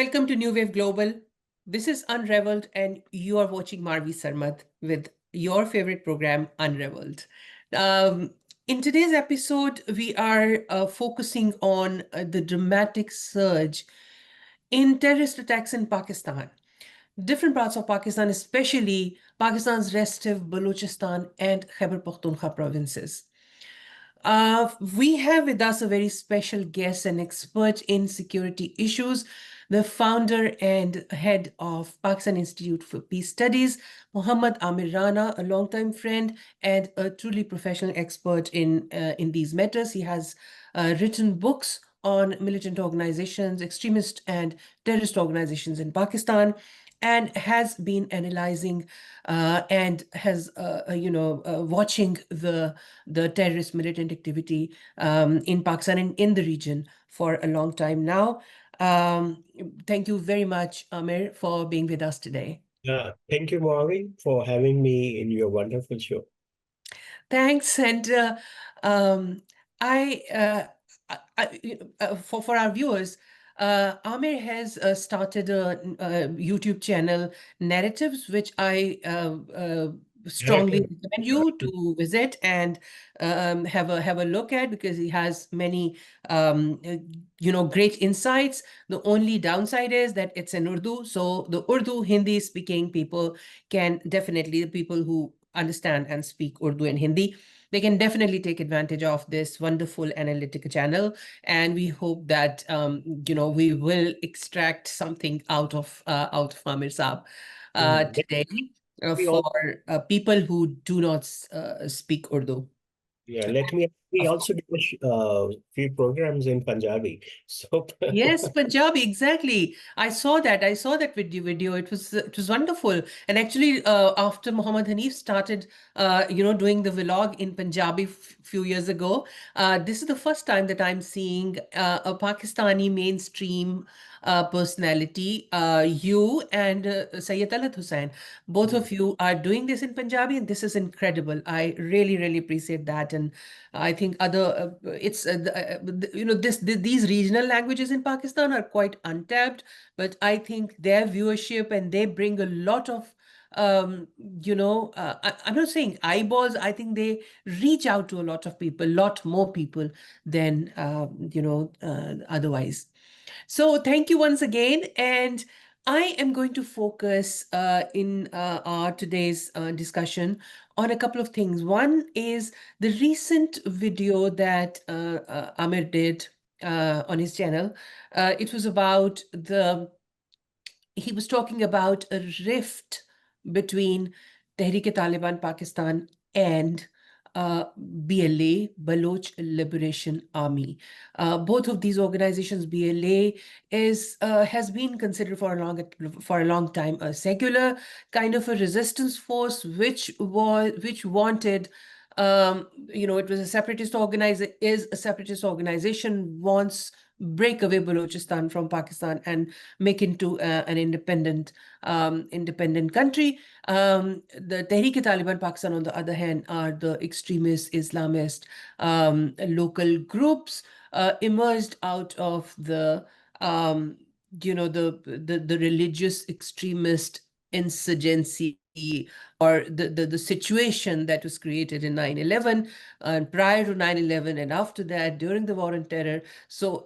welcome to New Wave Global. This is Unraveled, and you are watching Marvi Sirmed with your favorite program, Unraveled. In today's episode, we are focusing on the dramatic surge in terrorist attacks in Pakistan. Different parts of Pakistan, especially Pakistan's restive Balochistan and Khyber Pakhtunkhwa provinces. We have with us a very special guest and expert in security issues, the founder and head of Pakistan Institute for Peace Studies, Muhammad Amir Rana, a longtime friend and a truly professional expert in these matters. He has written books on militant organizations, extremist and terrorist organizations in Pakistan, and has been analyzing and has, watching the terrorist militant activity in Pakistan and in the region for a long time now. Thank you very much, Amir, for being with us today. Thank you, Marvi, for having me in your wonderful show. Thanks. And for our viewers, Amir has started a YouTube channel, Narratives, which I strongly recommend you to visit and have a look at, because he has many great insights. The only downside is that it's in Urdu, so the Urdu Hindi speaking people can definitely, the people who understand and speak Urdu and Hindi, they can definitely take advantage of this wonderful analytic channel. And we hope that we will extract something out of Amir Saab today for people who do not speak Urdu. Yeah, we also do a few programs in Punjabi. So yes, Punjabi, exactly. I saw that video. It was wonderful. And actually, after Muhammad Hanif started, doing the vlog in Punjabi few years ago, this is the first time that I'm seeing a Pakistani mainstream personality, you and Sayyid Talat Hussain. Both of you are doing this in Punjabi, and this is incredible. I really, really appreciate that. And I think these regional languages in Pakistan are quite untapped, but I think their viewership, and they bring a lot of I'm not saying eyeballs. I think they reach out to a lot of people, a lot more people than otherwise. So thank you once again. And I am going to focus in our today's discussion on a couple of things. One is the recent video that Amir did on his channel. It was about he was talking about a rift between Tehrik-e-Taliban Pakistan and BLA, Baloch Liberation Army. Both of these organizations, BLA has been considered for a long time a secular kind of a resistance force, which wanted, it was a separatist organization, wants break away Balochistan from Pakistan and make into an independent country. The Tehrik-e-Taliban Pakistan, on the other hand, are the extremist Islamist local groups emerged out of the the religious extremist insurgency, or the situation that was created in 9/11, and prior to 9/11 and after that, during the war on terror. So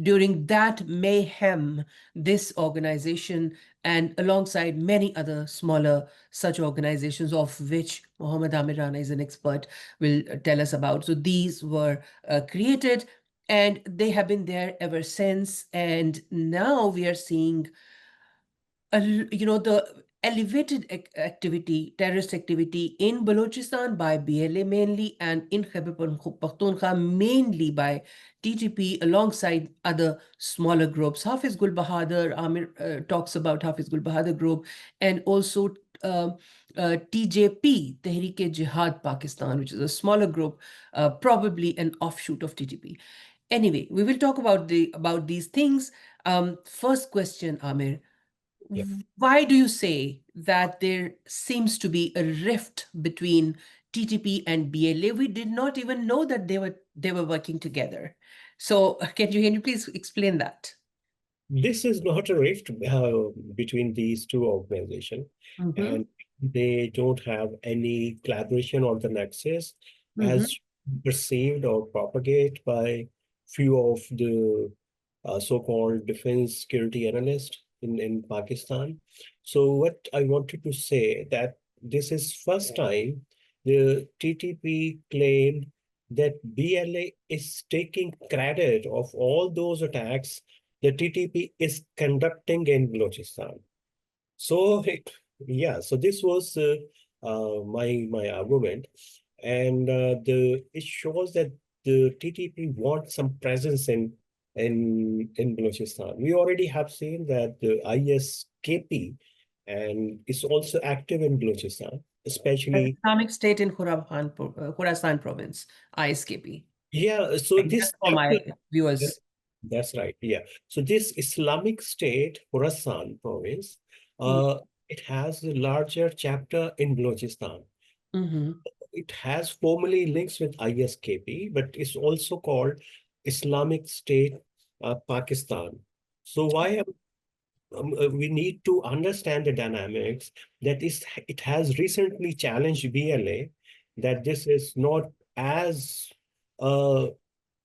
during that mayhem, this organization, and alongside many other smaller such organizations, of which Muhammad Amir Rana is an expert, will tell us about. So these were created, and they have been there ever since. And now we are seeing the elevated activity, terrorist activity in Balochistan by BLA mainly, and in Khyber Pakhtunkhwa mainly by TTP, alongside other smaller groups. Hafiz Gul Bahadur, Amir talks about Hafiz Gul Bahadur group, and also TJP, Tehrik-e-Jihad Pakistan, which is a smaller group, probably an offshoot of TTP. Anyway, we will talk about these things. First question, Amir. Yeah. Why do you say that there seems to be a rift between TTP and BLA? We did not even know that they were working together. So can you please explain that? This is not a rift between these two organizations, Mm-hmm. and they don't have any collaboration or the nexus Mm-hmm. as perceived or propagated by few of the so-called defense security analysts in Pakistan. So what I wanted to say that this is first time the TTP claimed that BLA is taking credit of all those attacks the TTP is conducting in Balochistan. So so this was my argument, and it shows that the TTP wants some presence in Balochistan. We already have seen that the ISKP and is also active in Balochistan, especially Islamic State in Khorasan province, ISKP. So Like, this just for my chapter, viewers. that's, that's right. Yeah. So this Islamic State, Khorasan province, uh, it has a larger chapter in Balochistan. Mm-hmm. It has formally links with ISKP, but it's also called Islamic State Pakistan. So why we need to understand the dynamics that is it has recently challenged BLA that this is not as uh,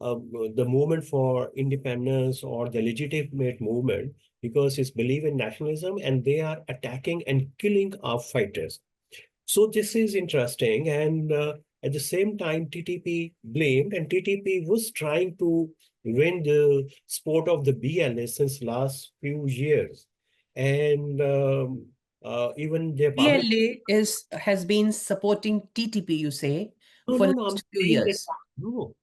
uh, the movement for independence or the legitimate movement because it's believe in nationalism and they are attacking and killing our fighters. So this is interesting, and at the same time, TTP blamed, and TTP was trying to win the support of the BLA since last few years, and even their parliament. BLA has been supporting TTP, you say, No, for no, no. I'm last few saying that years. no.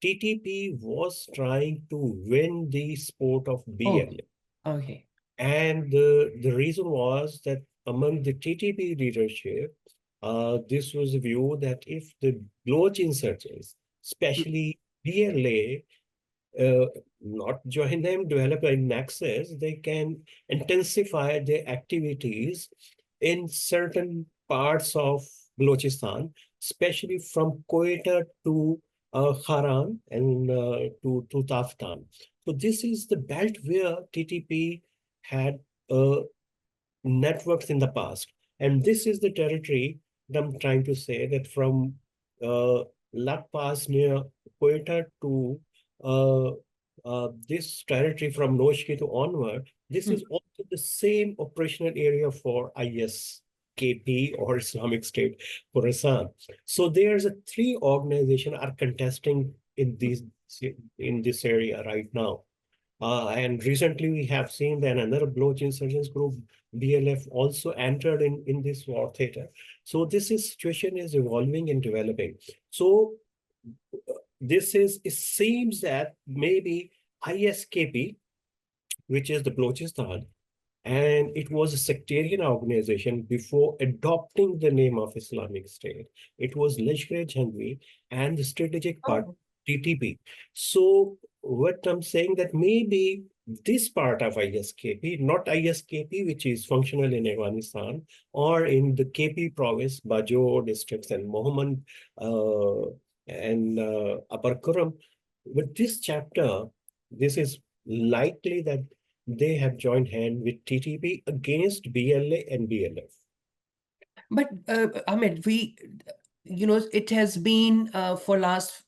TTP was trying to win the support of Oh, BLA. okay. And the reason was that among the TTP leadership, this was a view that if the Baloch insurgents, especially BLA, uh, not join them, develop a nexus, they can intensify their activities in certain parts of Balochistan, especially from Quetta to Haran and to Taftan. So this is the belt where TTP had networks in the past. And this is the territory that I'm trying to say that from uh, Lat Pass near Quetta to uh, this territory from Noshki to onward, this Mm. is also the same operational area for ISKP or Islamic State Khorasan. So there's a three organizations are contesting in this area right now. And recently we have seen that another Baloch insurgents group, BLF, also entered in this war theater. So situation is evolving and developing. So it seems that maybe ISKP, which is the Balochistan, and it was a sectarian organization before adopting the name of Islamic State. It was Lashkar-e-Jhangvi and the strategic part, Oh. TTP. So what I'm saying that maybe this part of ISKP, not ISKP, which is functional in Afghanistan, or in the KP province, Bajo districts and Mohammed and Upper Kuram, with this chapter, this is likely that they have joined hand with TTP against BLA and BLF. But Ahmed, it has been for last,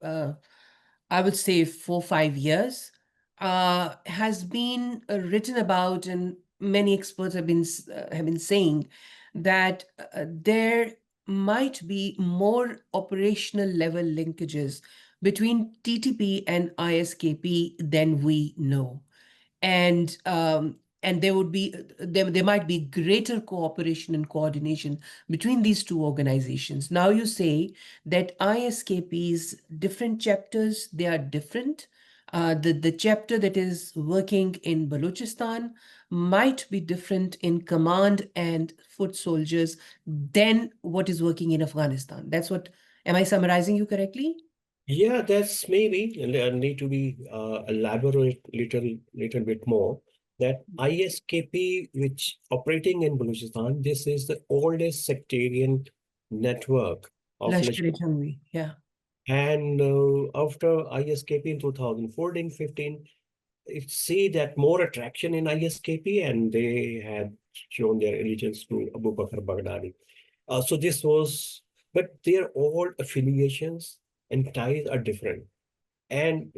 I would say 4, 5 years, has been written about, and many experts have been saying that there might be more operational level linkages between TTP and ISKP than we know, and there might be greater cooperation and coordination between these two organizations. Now you say that ISKP's different chapters, they are different. The chapter that is working in Balochistan might be different in command and foot soldiers than what is working in Afghanistan. Am I summarizing you correctly? Yeah, that's maybe need to be elaborate little bit more. That ISKP, which operating in Balochistan, this is the oldest sectarian network of Lashkar. Lashkar-e-Jhangvi, yeah. And after ISKP in 2014-15, see that more attraction in ISKP, and they had shown their allegiance to Abu Bakr Baghdadi. So this was, but their all affiliations and ties are different. And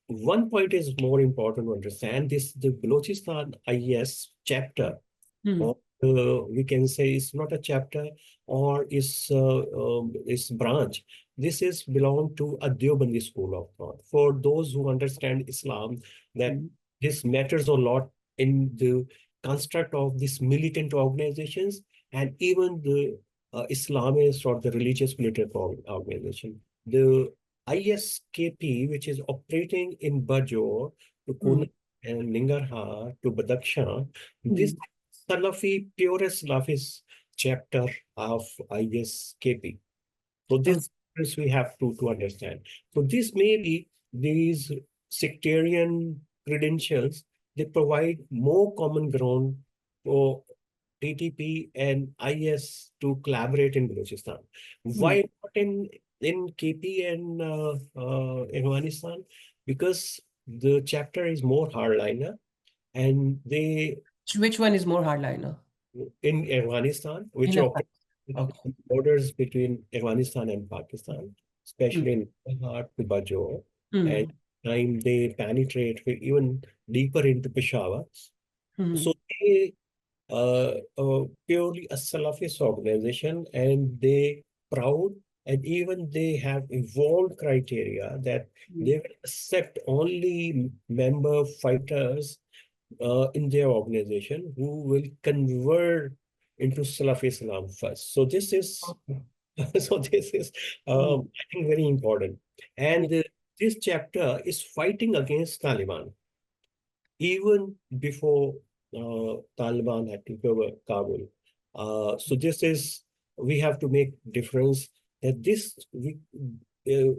one point is more important to understand this: the Balochistan IS chapter, Hmm. or we can say it's not a chapter or is branch. This is belong to a Deobandi school of thought. For those who understand Islam, that Hmm. this matters a lot in the construct of these militant organizations and even the Islamist or the religious political organization. The ISKP, which is operating in Bajor to Hmm. Kuna and Ningarhar to Badakhshan, this Hmm. Salafi, purest Salafist chapter of ISKP. So Oh, this we have to understand. So this may be these sectarian credentials, they provide more common ground for TTP and IS to collaborate in Balochistan. hmm. Why not in KP and Afghanistan? Because the chapter is more hardliner, and they Which one is more hardliner? in Afghanistan, which In operates Afghanistan. Okay. borders between Afghanistan and Pakistan, Hmm. especially in Kandahar to Bajo, and Hmm. time they penetrate even deeper into Peshawar. Hmm. So they purely a Salafist organization, and they proud, and even they have evolved criteria that Hmm. they will accept only member fighters in their organization who will convert into Salafi Islam first. So this is Okay. so this is Hmm. I think very important. Yeah. And this chapter is fighting against Taliban even before Taliban had taken over Kabul. So this is, we have to make difference that this we uh,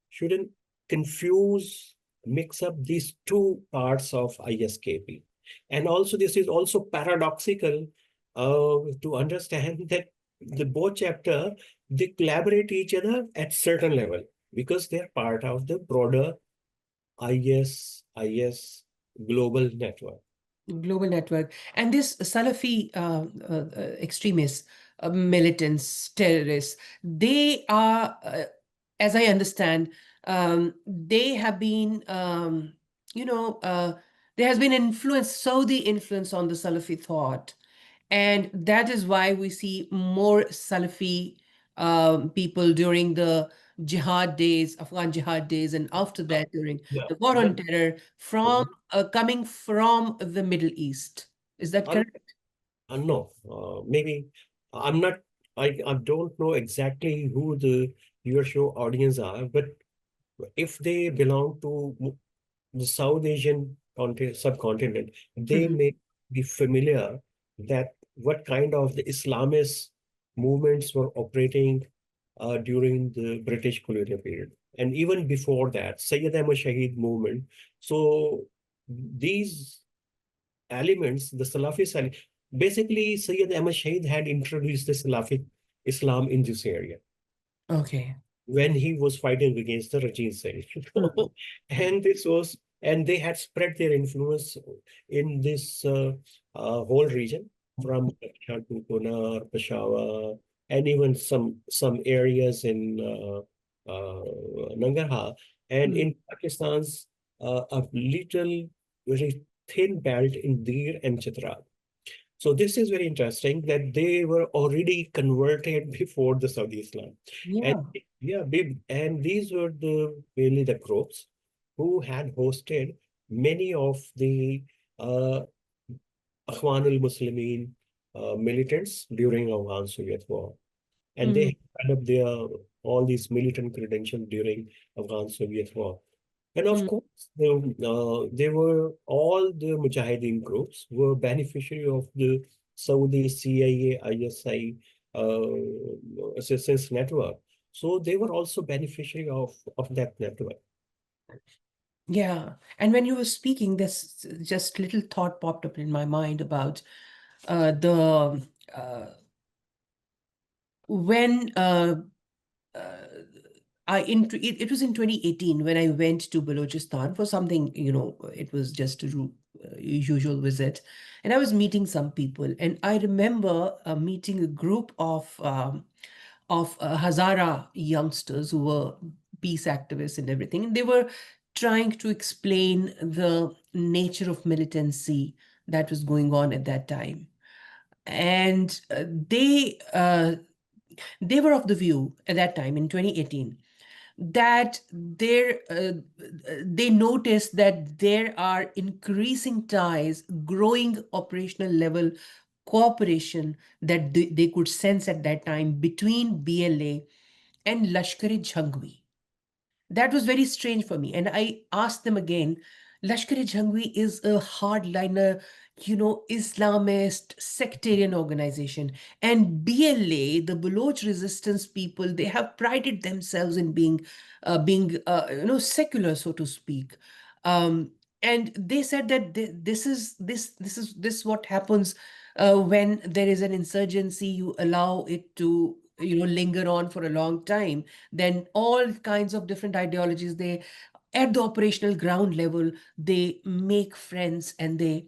shouldn't confuse, mix up these two parts of ISKP. And also this is also paradoxical to understand that the both chapter, they collaborate each other at certain level because they're part of the broader IS global network. Global network. And this Salafi extremists, militants, terrorists, they are, as I understand, they have been, you know, there has been influence, Saudi influence on the Salafi thought. And that is why we see more Salafi people during the jihad days, Afghan jihad days, and after that during Yeah, the war but on terror from coming from the Middle East. Is that un, correct? no, maybe I'm not. I don't know exactly who your show audience are, but if they belong to the South Asian subcontinent, they Mhm. may be familiar that what kind of the Islamist movements were operating during the British colonial period. And even before that, Sayyid Ahmad Shahid movement. So these elements, the Salafist, basically Sayyid Ahmad Shahid had introduced the Salafi Islam in this area Okay. when he was fighting against the regime side. Mhm. And this was, and they had spread their influence in this whole region from Pakistan to Kunar, Peshawar, and even some areas in Nangarhar. And Mhm. in Pakistan's a little very thin belt in Dir and Chitral. So this is very interesting that they were already converted before the Saudi Islam. And Yeah. yeah, and these were mainly the groups who had hosted many of the uh, Akhwan al-Muslimin militants during Afghan Soviet War. And Mhm. they had up their all these militant credentials during Afghan Soviet War. And of Mhm. course, they were all the Mujahideen groups were beneficiary of the Saudi CIA, ISI assistance network. So they were also beneficiary of that network. Yeah. And when you were speaking, this just little thought popped up in my mind about the uh, when uh, it was in 2018 when I went to Balochistan for something, it was just a usual visit. And I was meeting some people. And I remember meeting a group of Hazara youngsters who were peace activists and everything. And they were trying to explain the nature of militancy that was going on at that time. And they were of the view at that time in 2018 that they noticed that there are increasing ties, growing operational level cooperation that they could sense at that time between BLA and Lashkar-e-Jhangvi. That was very strange for me. And I asked them again, Lashkar-e-Jhangvi is a hardliner, Islamist sectarian organization. And BLA, the Baloch resistance people, they have prided themselves in being secular, so to speak. Um, and they said that this is what happens when there is an insurgency. You allow it to linger on for a long time, then all kinds of different ideologies, they at the operational ground level, they make friends and they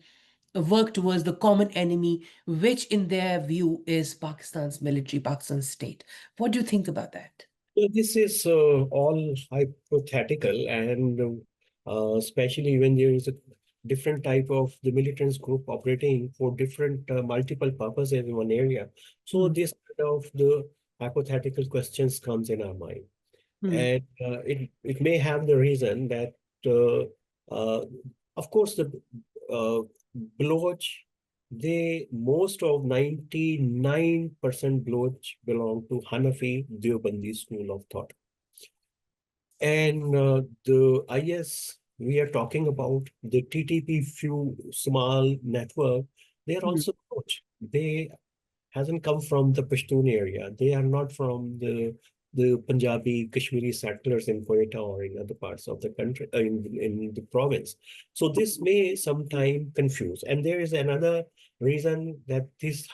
work towards the common enemy, which in their view is Pakistan's military, Pakistan's state. What do you think about that? So this is all hypothetical, and especially when there is a different type of the militants group operating for different multiple purposes in one area. So Hmm. this kind of the hypothetical questions comes in our mind. Hmm. And it may have the reason that, uh, uh, of course, the uh, Baloch, they most of 99% Baloch belong to Hanafi Deobandi school of thought. And the IS we are talking about, the TTP few small network, they are Hmm. also Baloch. They hasn't come from the Pashtun area. They are not from the Punjabi, Kashmiri settlers in Quetta or in other parts of the country, in the province. So this may sometime confuse. And there is another reason that these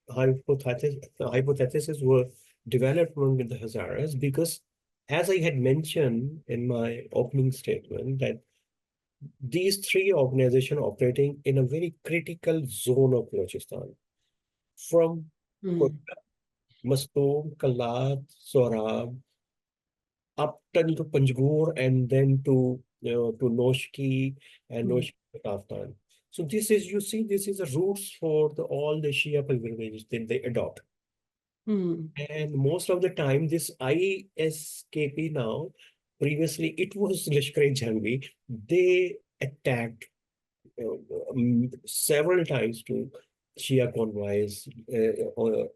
hypotheses were developed among the Hazaras, because as I had mentioned in my opening statement, that these three organizations operating in a very critical zone of Balochistan, from Hmm. Mastoom, Kalat, Sorab, up to Panjgur, and then to Noshki and Hmm. Noshki Kaftan. So this is, you see, this is the roots for all the Shia pilgrimages that they adopt. Hmm. And most of the time, this ISKP now, previously it was Lashkar-e-Jhangvi, they attacked several times to Shia convoys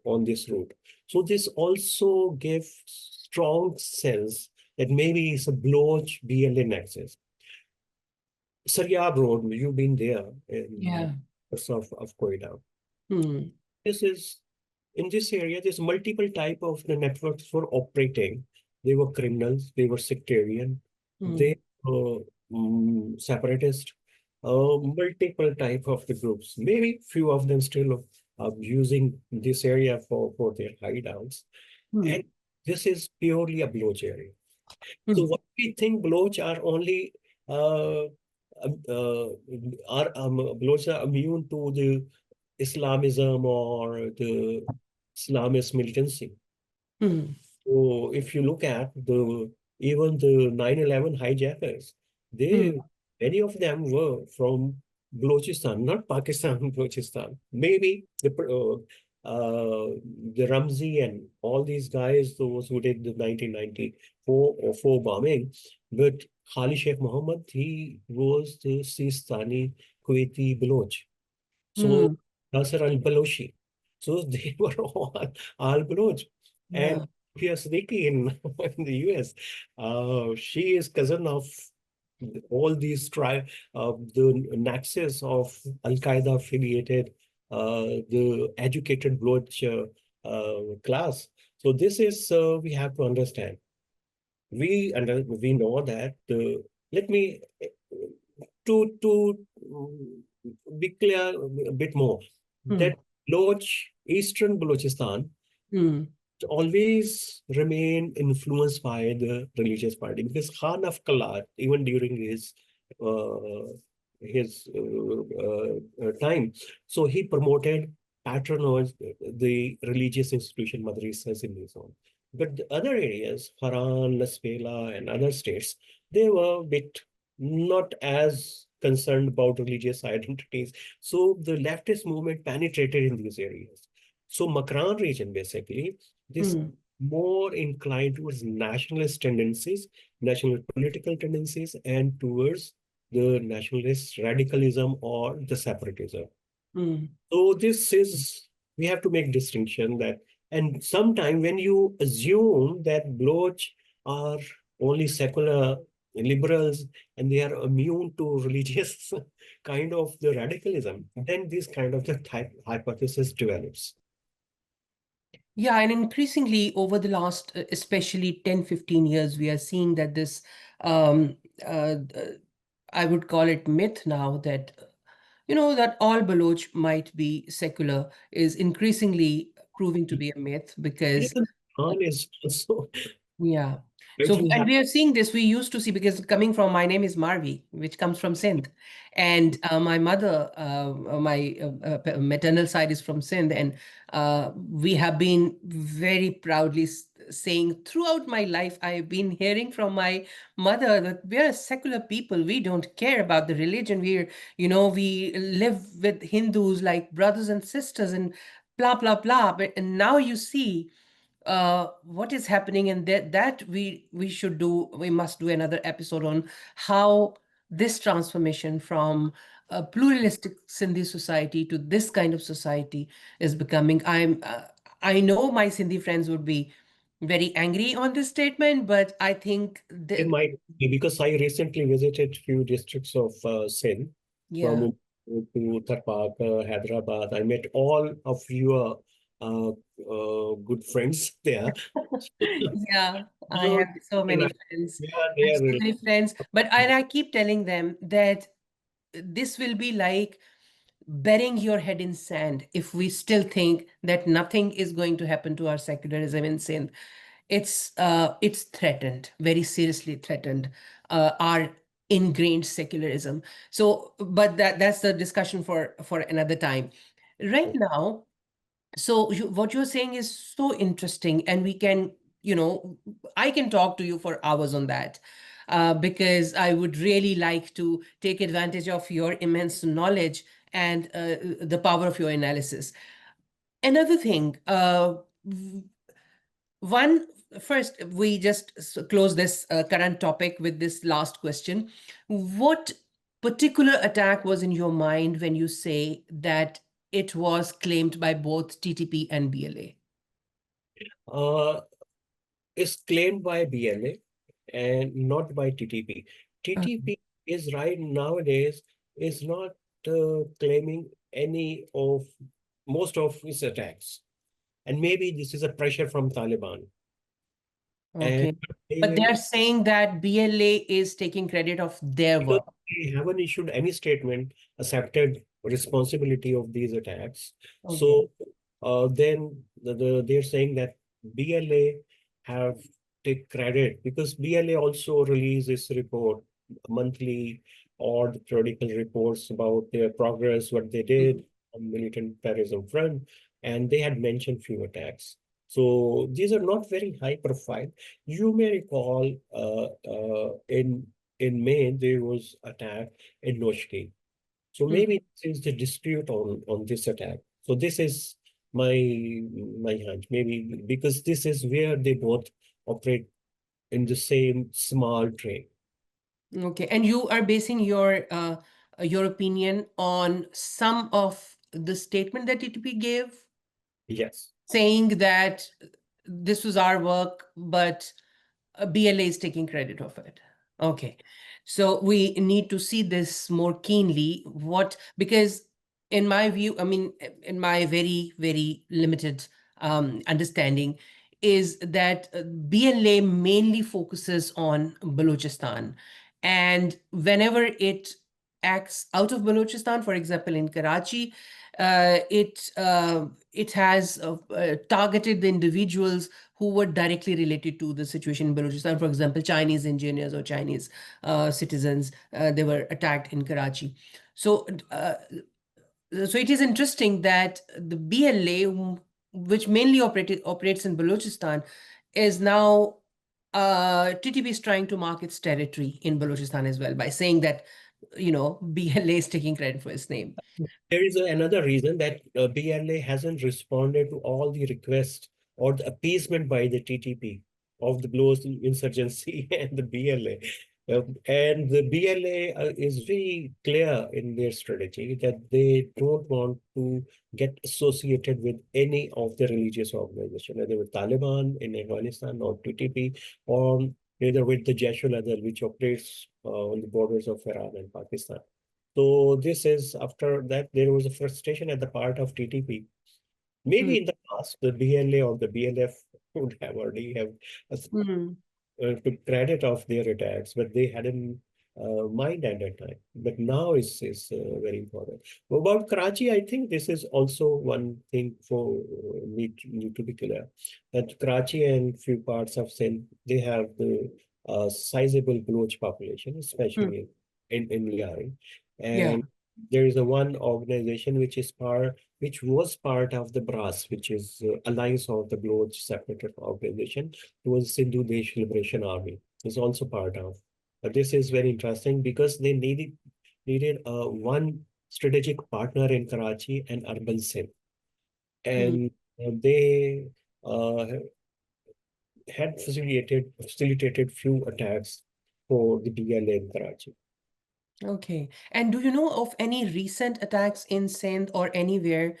on this route. So this also gave strong sense that maybe it's a Baloch BLA nexus. Saryab Road, you've been there in Yeah. of Koida. Hmm. This is in this area, there's multiple type of the networks for operating. They were criminals, they were sectarian, Hmm. they were separatist, multiple type of the groups. Maybe few of them still are using this area for their hideouts. Hmm. And this is purely a Baloch area. So Hmm. what we think Baloch are only uh, Baloch are immune to the Islamism or the Islamist militancy. Hmm. So if you look at even the 9/11 hijackers, Hmm. they many of them were from Balochistan, not Pakistan, Balochistan. Maybe the Ramzi and all these guys, those who did the 1994 or 4 bombing, but Khali Sheikh Mohammed, he was the Sistani Kuwaiti Baloch. So Hmm. Nasser al-Balochi. So they were all Baloch. And Yeah. Pia Siddiqui in the US, she is cousin of all these the nexus of Al-Qaeda affiliated, the educated Baloch class. So this is, we have to understand. We know that, let me to be clear a bit more, Hmm. that Eastern Balochistan Hmm. always remain influenced by the religious party, because Khan of Kalat, even during uh, his time, so he promoted, patronized the religious institution madrasas in his own. But the other areas, Haran, Lasbela, and other states, they were a bit not as concerned about religious identities. So the leftist movement penetrated in these areas. So Makran region, basically, this Mm, more inclined towards nationalist tendencies, national political tendencies, and towards the nationalist radicalism or the separatism. mm. So this is, we have to make distinction that, and sometime when you assume that Baloch are only secular liberals and they are immune to religious kind of the radicalism, then this kind of the type hypothesis develops. Yeah, and increasingly over the last, especially 10, 15 years, we are seeing that this, um, uh, uh, I would call it myth now, that, that all Baloch might be secular is increasingly proving to be a myth because Even Khan is also yeah. So, making and happen. we are seeing this, we used to see, because coming from, my name is Marvi, which comes from Sindh. And my mother, my maternal side is from Sindh. And we have been very proudly saying throughout my life, I've been hearing from my mother that we are secular people. We don't care about the religion. We live with Hindus like brothers and sisters and blah, blah, blah. And now you see what is happening, and that we must do another episode on how this transformation from a pluralistic Sindhi society to this kind of society is becoming. I know my Sindhi friends would be very angry on this statement, but I think It might be because I recently visited few districts of Sindh, yeah. from to Tarpak, Hyderabad. I met all of your good friends there. Yeah, I So, have so and many friends. I they have are so really, many friends, but I keep telling them that this will be like burying your head in sand if we still think that nothing is going to happen to our secularism in Sindh. It's threatened, very seriously threatened, our ingrained secularism. So, but that's the discussion for another time. Right now, so what you're saying is so interesting, and I can talk to you for hours on that, because I would really like to take advantage of your immense knowledge and the power of your analysis. Another thing, one, first, we just close this current topic with this last question. What particular attack was in your mind when you say that it was claimed by both TTP and BLA? uh, is claimed by BLA and not by TTP. TTP is right nowadays is not claiming any of most of its attacks. And maybe this is a pressure from Taliban. And Okay. But they, they're saying that BLA is taking credit of their because work. they haven't issued any statement accepted responsibility of these attacks. Okay. So then they're saying that BLA have take credit, because BLA also releases report monthly or the periodical reports about their progress, what they did Mhm. on militant terrorism front, and they had mentioned few attacks. So these are not very high profile. You may recall in May, there was attack in Noshki. So Mhm. maybe this is the dispute on this attack. So this is my hunch, maybe because this is where they both operate in the same small trade. Okay. And you are basing your opinion on some of the statement that TTP gave, Yes. saying that this was our work, but BLA is taking credit of it. Okay. So we need to see this more keenly. Because in my view, I mean, in my very, very limited understanding, is that BLA mainly focuses on Balochistan. And whenever it acts out of Balochistan, for example, in Karachi, It has targeted the individuals who were directly related to the situation in Balochistan. For example, Chinese engineers or Chinese citizens, they were attacked in Karachi. So, so it is interesting that the BLA, which mainly operates in Balochistan, is now TTP is trying to mark its territory in Balochistan as well by saying that, BLA is taking credit for its name. There is another reason that BLA hasn't responded to all the requests or the appeasement by the TTP of the Blues insurgency and the BLA. And the BLA is very clear in their strategy that they don't want to get associated with any of the religious organization, either with Taliban in Afghanistan or TTP, or either with the Jaish-ul-Adl, which operates on the borders of Iran and Pakistan. So this is after that there was a frustration at the part of TTP. Maybe in the past the BLA or the BLF would have already have Mm. took credit of their attacks, but they hadn't mind at that time. But now is very important. About Karachi, I think this is also one thing for need to be clear that Karachi and few parts of Sindh, they have the sizable Baloch population, Mm. especially in Liari. Yeah. And there is a one organization which was part of the BRAS, which is Alliance of the Baloch Separatist Organization, was Sindhu Desh Liberation Army, is also part of. This is very interesting because they needed one strategic partner in Karachi and urban Sindh. Mm. And they uh, had facilitated few attacks for the BLA in Karachi. Okay. And do you know of any recent attacks in Sindh or anywhere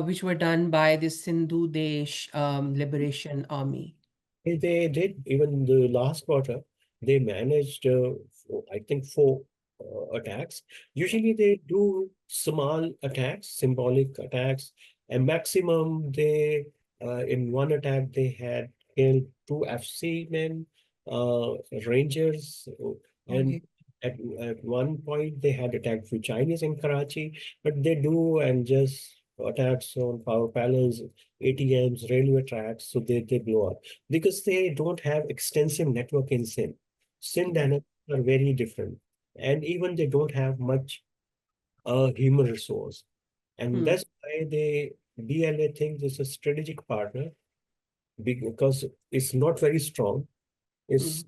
which were done by the Sindhu Desh Liberation Army? They did even the last quarter. They managed, I think, four attacks. Usually, they do small attacks, symbolic attacks, and maximum they in one attack they had killed two FC men, Rangers, and Okay. at one point they had attacked few Chinese in Karachi, but they do and just attacks on power palace, ATMs, railway tracks, so they blow up because they don't have extensive network in Sindh. Sindh Yeah. dynamics are very different, and even they don't have much human resource, and Hmm. that's why they BLA thinks it's a strategic partner because it's not very strong. Hmm. It's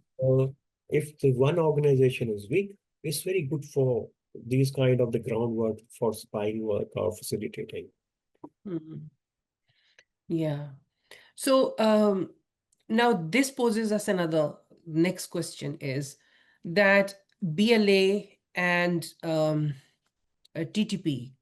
if the one organization is weak, it's very good for these kind of the groundwork for spying work or facilitating. Hmm. Yeah. So now this poses us another next question is that BLA and TTP,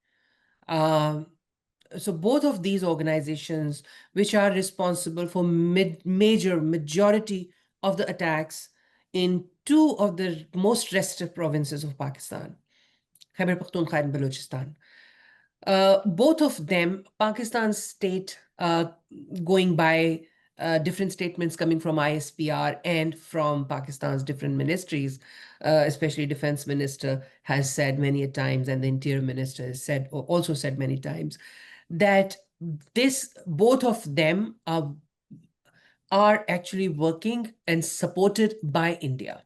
so both of these organizations, which are responsible for major majority of the attacks in two of the most restrictive provinces of Pakistan, Khyber Pakhtunkhwa and Balochistan. Both of them, Pakistan's state, going by different statements coming from ISPR and from Pakistan's different ministries, especially Defense Minister has said many a times, and the Interior Minister has said also said many times that both of them are actually working and supported by India.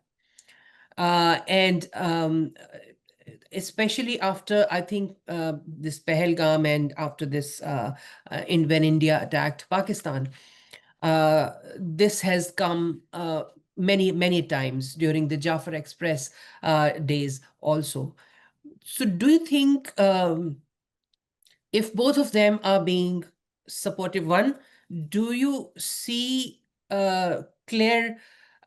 And especially after, I think, this Pahalgam and after this, when India attacked Pakistan, this has come many, many times during the Jafar Express days also. So do you think if both of them are being supportive, one, do you see clear,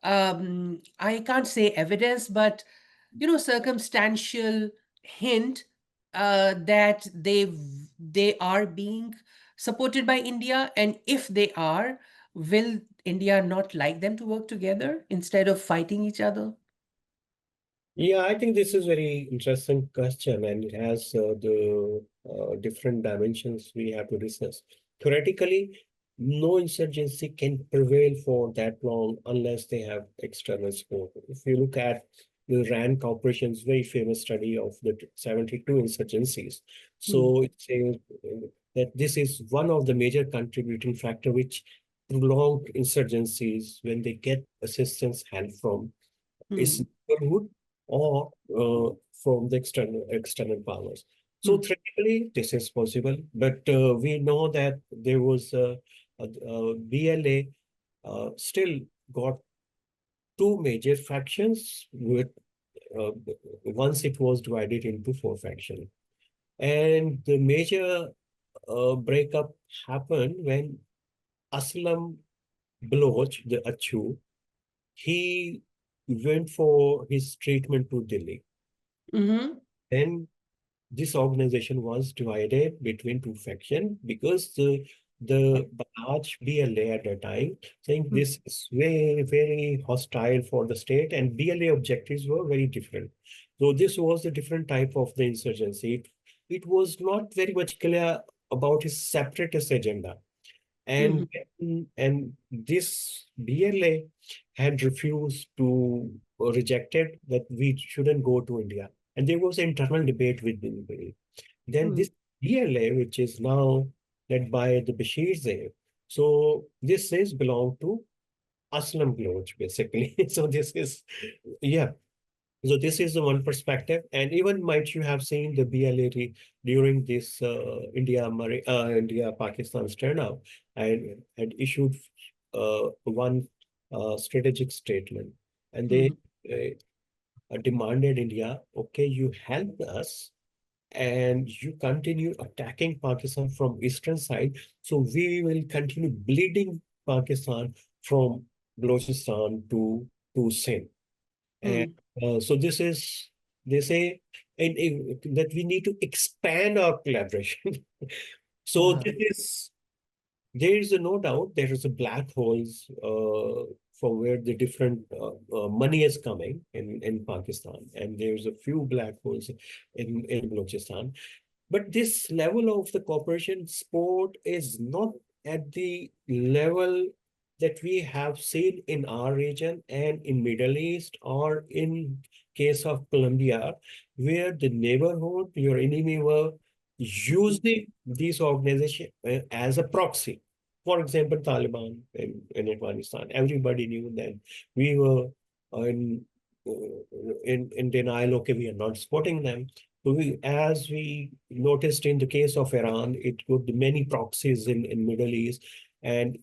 I can't say evidence, but circumstantial hint that they are being supported by India? And if they are, will India not like them to work together instead of fighting each other? Yeah, I think this is very interesting question, and it has the different dimensions we have to discuss. Theoretically, no insurgency can prevail for that long unless they have external support. If you look at the RAND Corporation's very famous study of the 72 insurgencies. Hmm. So it says that this is one of the major contributing factor which prolonged insurgencies when they get assistance help from its Hmm. neighborhood or from the external powers. So Hmm. theoretically, this is possible, but we know that there was BLA still got two major factions with uh, once it was divided into four factions. And the major breakup happened when Aslam Baloch, the Achu, he went for his treatment to Delhi. Mm-hmm. Then this organization was divided between two factions because the Baloch BLA at the time saying Hmm. this is very hostile for the state, and BLA objectives were very different. So this was a different type of the insurgency. It was not very much clear about his separatist agenda. Hmm. And this BLA had refused to rejected that we shouldn't go to India. And there was internal debate within the then Hmm. this BLA, which is now led by the Bashir Zaid. So this is belong to Aslam Baloch, basically. So this is, yeah. So this is the one perspective, and even might you have seen the BLA during this India Pakistan standoff, and had issued one strategic statement, and they Hmm. demanded India, okay, you help us, and you continue attacking Pakistan from eastern side, so we will continue bleeding Pakistan from Balochistan to Sindh. And Hmm. so this is, they say, that we need to expand our collaboration. So Wow. there is a no doubt there is a black holes from where the different money is coming in Pakistan, and there's a few black holes in Balochistan. But this level of the cooperation sport is not at the level that we have seen in our region and in Middle East or in case of Colombia, where the neighborhood, your enemy were using these organizations as a proxy. For example, Taliban in Afghanistan, everybody knew that we were in denial. Okay, we are not supporting them. As we noticed in the case of Iran, it could many proxies in Middle East, and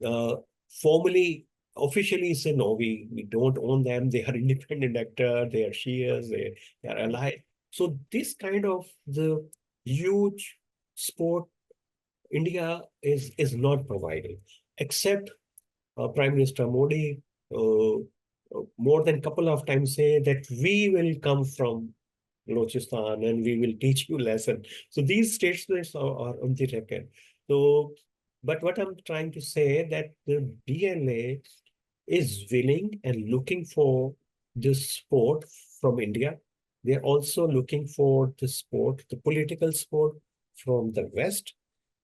uh, formally, officially say no, we don't own them. They are independent actor. They are Shias. They are allied. So this kind of the huge sport India is not providing, except Prime Minister Modi more than couple of times say that we will come from Balochistan and we will teach you lesson. So these statements are on the record. So, but what I'm trying to say that the BLA is willing and looking for the support from India. They're also looking for the support, the political support from the West,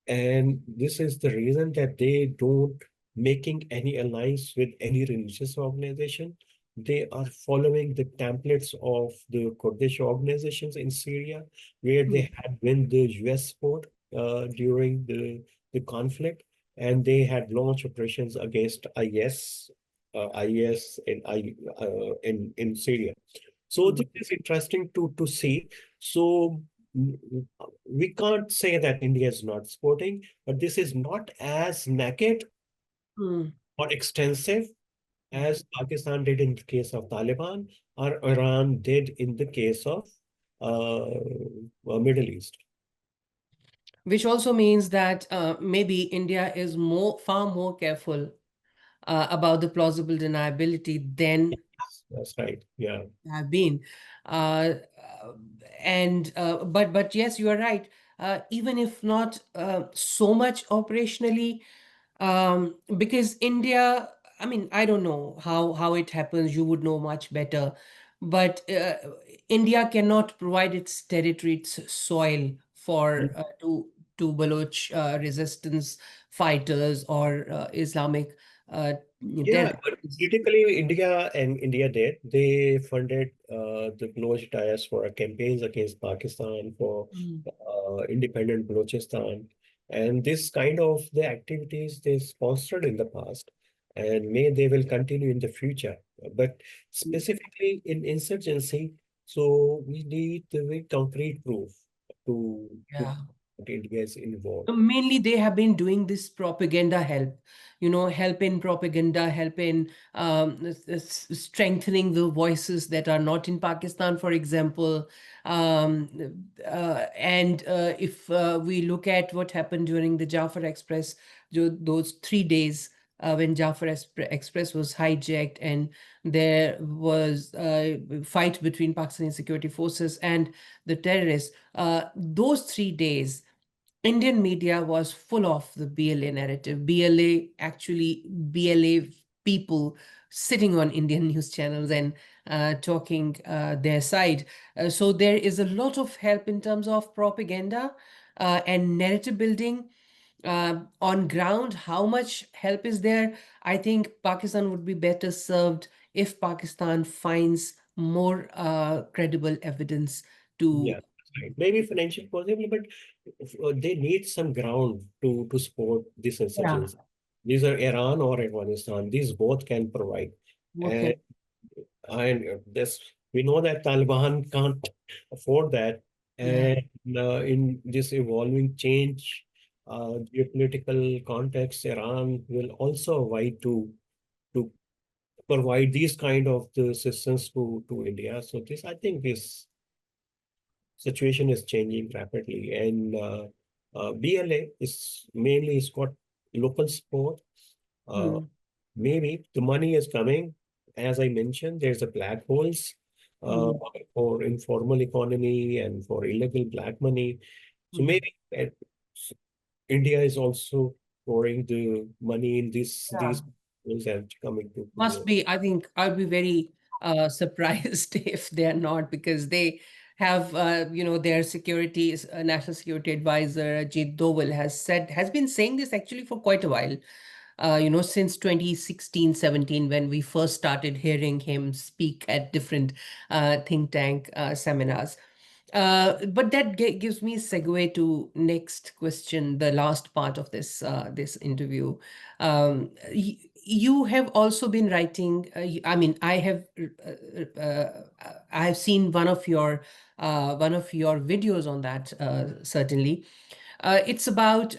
and this is the reason that they don't making any alliance with any religious organization. They are following the templates of the Kurdish organizations in Syria, where Hmm. they had been the US support during the conflict, and they had launched operations against IS in Syria. So Hmm. this is interesting to see. So we can't say that India is not supporting, but this is not as naked Hmm. or extensive as Pakistan did in the case of Taliban or Iran did in the case of Middle East. Which also means that maybe India is far more careful about the plausible deniability than Yes, that's right. Yeah. have been. Uh, uh, but yes, you are right. Even if not so much operationally, because India, I mean, I don't know how it happens. You would know much better, but India cannot provide its territory, its soil for to Baloch resistance fighters or Islamic Yeah, but terrorists. critically, India did. They funded the Baloch diaspora campaigns against Pakistan for Mm. independent Balochistan, and this kind of the activities they sponsored in the past, and may they will continue in the future. But specifically in insurgency, so we need the very concrete proof to Yeah. that India is involved. Mainly, they have been doing this propaganda help, help in propaganda, help in strengthening the voices that are not in Pakistan, for example. And if we look at what happened during the Jafar Express, those 3 days when Express was hijacked, and there was a fight between Pakistani security forces and the terrorists, those 3 days Indian media was full of the BLA narrative. BLA people sitting on Indian news channels and talking their side. So there is a lot of help in terms of propaganda and narrative building. On ground, how much help is there? I think Pakistan would be better served if Pakistan finds more credible evidence Yeah, to. that's right. Maybe financial possibly, but they need some ground to support this Yeah. insurgents. These are Iran or Afghanistan. These both can provide, and Okay. this we know that Taliban can't afford that, Yeah. and in this evolving change, geopolitical context, Iran will also avoid to provide these kind of the assistance to India. So this, I think, this situation is changing rapidly, and BLA is mainly it's got local support. Uh, Hmm. Maybe the money is coming. As I mentioned, there's a black holes uh, Hmm. for informal economy and for illegal black money. So Hmm. maybe India is also pouring the money in Yeah. these holes and coming to Must the be. I think I'll be very surprised if they're not, because they have, their national security advisor, Ajit Doval, has been saying this actually for quite a while. Since 2016, 17, when we first started hearing him speak at different think tank seminars. But that gives me a segue to next question, the last part of this interview. You have also been writing. I mean, I have seen one of your videos on that. Certainly, it's about,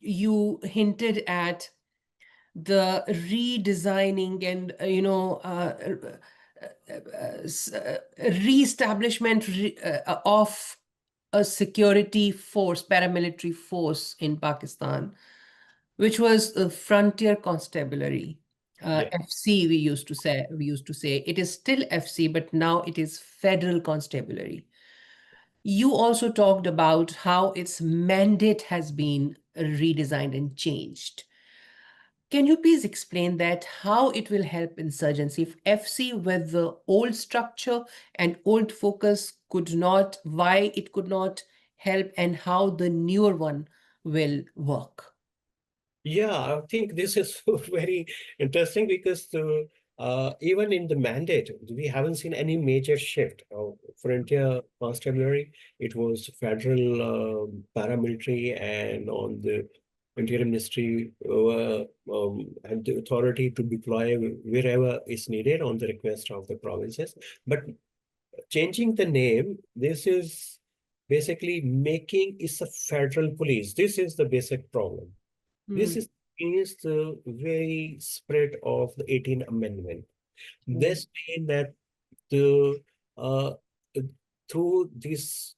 you hinted at the redesigning and reestablishment of a security force, paramilitary force in Pakistan, which was a frontier constabulary. yeah. FC, we used to say it is still FC, but now it is federal constabulary. You also talked about how its mandate has been redesigned and changed. Can you please explain that, how it will help insurgency if FC with the old structure and old focus could not, why it could not help, and how the newer one will work? Yeah, I think this is very interesting because even in the mandate, we haven't seen any major shift. Frontier Constabulary, it was federal paramilitary, and on the Interior Ministry had the authority to deploy wherever is needed on the request of the provinces. But changing the name, this is basically making is a federal police. This is the basic problem. This Hmm. is the very spirit of the 18th Amendment. Hmm. This means that the uh, through this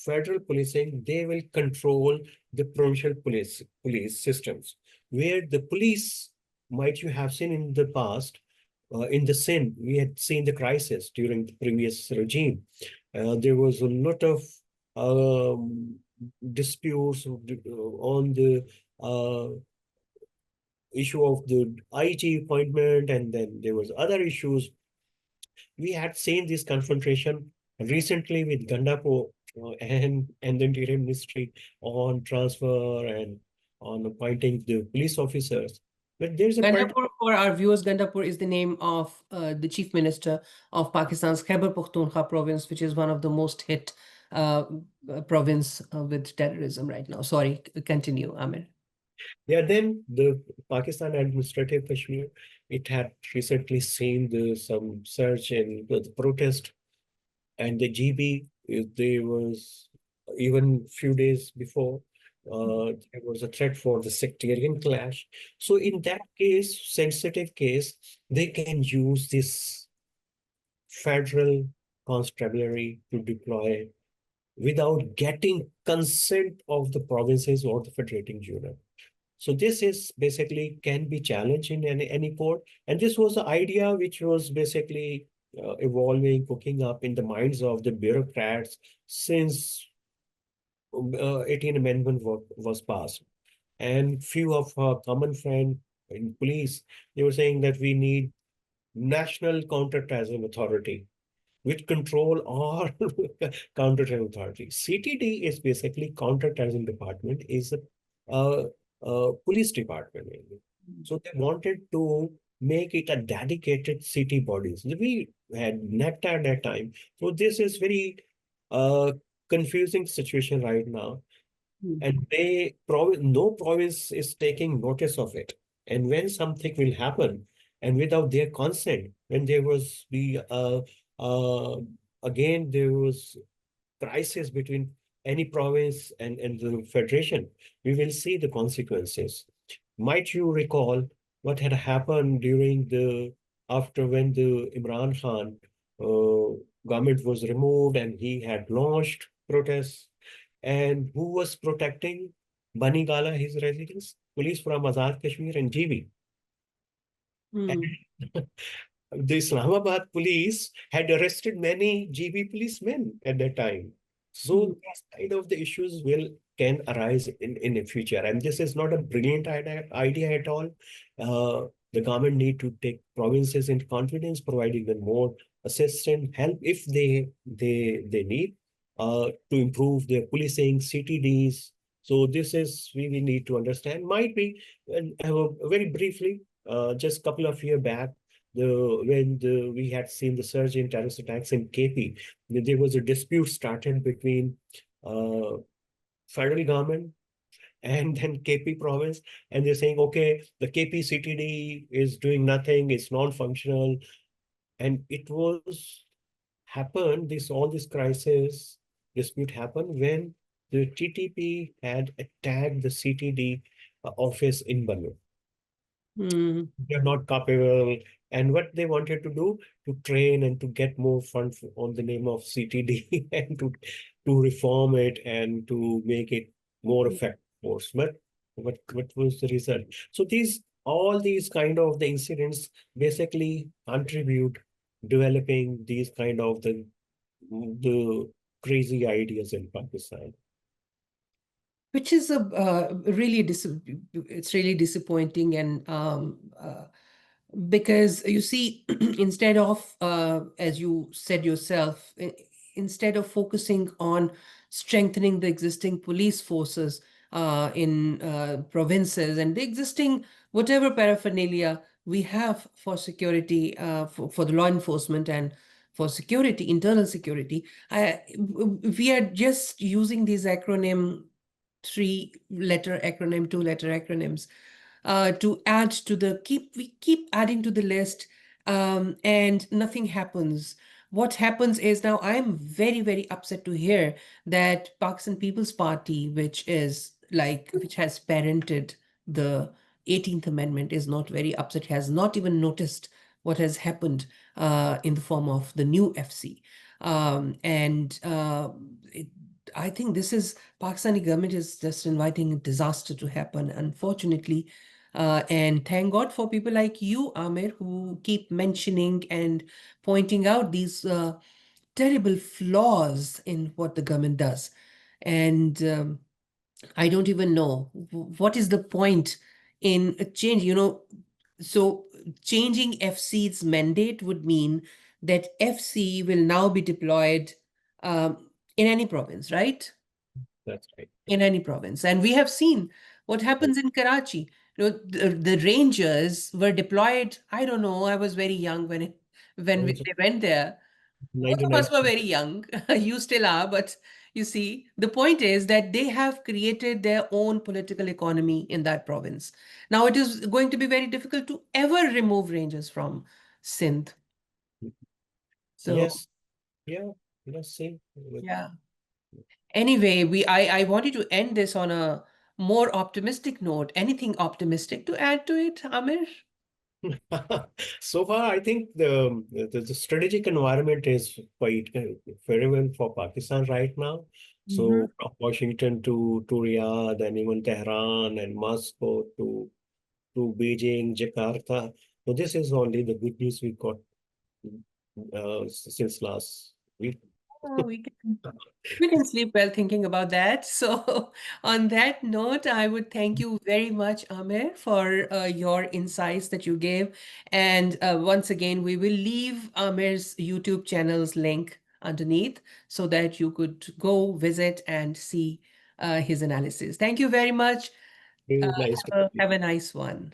federal policing, they will control the provincial police systems, where the police might you have seen in the past. In the Sindh, we had seen the crisis during the previous regime. There was a lot of um, disputes on the uh, issue of the IG appointment, and then there was other issues. We had seen this confrontation recently with Gandapo and the Interior Ministry on transfer and on appointing the police officers. But there's a Gandapur, for our viewers, Gandapur is the name of the chief minister of Pakistan's Khyber Pakhtunkhwa province, which is one of the most hit province with terrorism right now. Sorry, continue, Amir. Yeah, then the Pakistan administrative Kashmir, it had recently seen some surge in the protest, and the GB, there was even few days before, there was a threat for the sectarian clash. So in that case, sensitive case, they can use this federal constabulary to deploy without getting consent of the provinces or the federating unit. So this is basically can be challenged in any court. And this was the idea which was basically evolving, cooking up in the minds of the bureaucrats since 18th Amendment was passed. And few of our common friend in police, they were saying that we need National Counterterrorism Authority, which control all counterterrorism authority. CTD is basically counterterrorism department, is a police department mainly. So they wanted to make it a dedicated city bodies. We had NEPTA at that time. So this is very uh, confusing situation right now. And no province is taking notice of it. And when something will happen, and without their consent, when there was uh, again there was crisis between any province and the federation, we will see the consequences. Might you recall what had happened during after when the Imran Khan government was removed and he had launched protests, and who was protecting Bani Gala, his residence? Police from Azad Kashmir and GB. The Islamabad police had arrested many GB policemen at that time. So these kind of the issues can arise in the future. And this is not a brilliant idea at all. The government need to take provinces into confidence, providing them more assistance, help if they need to improve their policing, CTDs. So this is we need to understand. Might be, and very briefly, just a couple of years back, we had seen the surge in terrorist attacks in KP, there was a dispute started between uh, federal government and then KP province, and they're saying, okay, the KP CTD is doing nothing, it's non-functional, and it was happened. All this crisis dispute happened when the TTP had attacked the CTD office in Balu. They're not capable. And what they wanted to do, to train and to get more funds on the name of CTD and to reform it and to make it more effective force. But what was the result? So all these kind of the incidents basically contribute developing these kind of the crazy ideas in Pakistan. Which is really it's really disappointing, and because you see, instead of as you said yourself, instead of focusing on strengthening the existing police forces in provinces and the existing whatever paraphernalia we have for security, for the law enforcement and for security, internal security, we are just using these acronym, 3-letter acronym, 2-letter acronyms, to add to we keep adding to the list, and nothing happens. What happens is, now I'm very, very upset to hear that Pakistan People's Party, which has parented the 18th Amendment, is not very upset, has not even noticed what has happened in the form of the new FC. And I think Pakistani government is just inviting a disaster to happen, unfortunately. And thank God for people like you, Amir, who keep mentioning and pointing out these terrible flaws in what the government does. And I don't even know what is the point in a change, so changing FC's mandate would mean that FC will now be deployed in any province, right? That's right. In any province. And we have seen what happens in Karachi. the Rangers were deployed. I don't know. I was very young when Also, they went there. Both of us 99. were very young. You still are, but you see, the point is that they have created their own political economy in that province. Now it is going to be very difficult to ever remove Rangers from Sindh. So Yes, yeah, let's see. yeah. Anyway, I wanted to end this on a more optimistic note. Anything optimistic to add to it, Amir? So far, I think the strategic environment is quite very well for Pakistan right now. Mm-hmm. So from Washington to Riyadh and even Tehran and Moscow to Beijing, Jakarta. So this is only the good news we got since last week. Oh, we can sleep well thinking about that. So, on that note, I would thank you very much, Amir, for your insights that you gave. And once again, we will leave Amir's YouTube channel's link underneath so that you could go visit and see his analysis. Thank you very much. Very nice to Have a nice one.